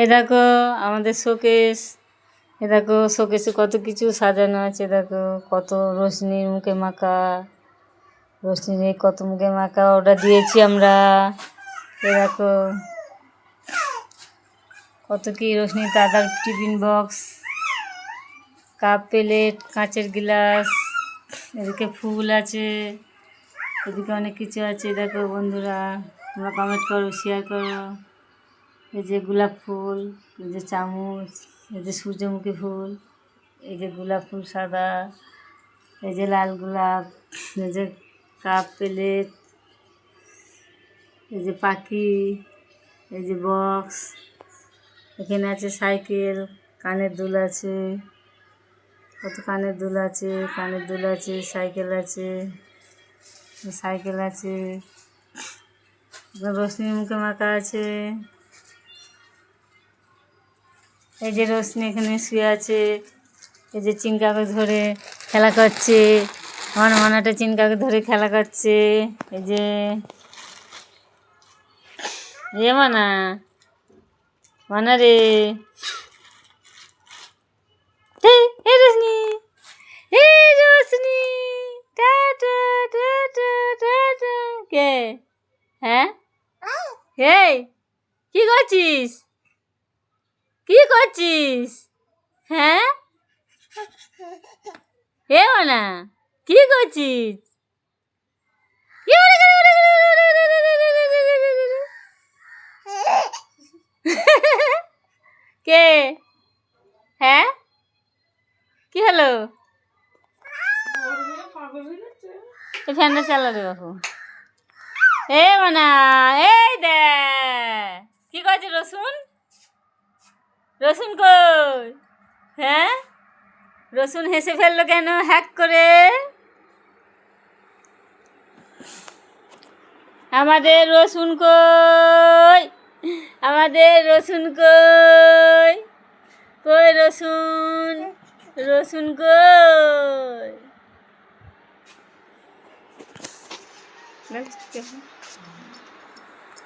এ দেখো আমাদের শোকেস। এ দেখো শোকেসে কত কিছু সাজানো আছে। দেখো কত রোশনির মুখে মাখা, রোশনির কত মুখে মাখা অর্ডার দিয়েছি আমরা। এ দেখো কত কি রোশনি, দাদার টিফিন বক্স, কাপ প্লেট, কাঁচের গ্লাস, এদিকে ফুল আছে, এদিকে অনেক কিছু আছে। দেখো বন্ধুরা, তোমরা কমেন্ট করো, শেয়ার করো। এই যে গোলাপ ফুল, এই যে চামচ, এই যে সূর্যমুখী ফুল, এই যে গোলাপ ফুল সাদা, এই যে লাল গোলাপ, এই যে কাপ প্লেট, এই যে পাখি, এই যে বক্স, এখানে আছে সাইকেল, কানের দুল আছে, কত কানের দুল আছে, কানের দুল আছে, সাইকেল আছে, সাইকেল আছে, রোশনির মুখে মাখা আছে। এই যে রোশনি এখানে শুয়ে আছে, এই যে চিনকাকে ধরে খেলা করছে, আমার মানাটা চিনকাকে ধরে খেলা করছে। এই যে মানা, মানা রে, এই রোশনি, এই রোশনি, টাটা টাটা টাটা। কে? হ্যাঁ, এই কি করছিস? কি করছিস? হ্যাঁ, এ না, কি করছিস? কে? হ্যাঁ, কি হলো? এই ফ্যানটা চালা রে বাবু। এ মানা, এই দে, কি করছে রসুন? রসুন কই? হ্যাঁ, রসুন হেসে ফেললো কেন হ্যাক করে? আমাদের রসুন কই? আমাদের রসুন কই? কই রসুন? রসুন কই?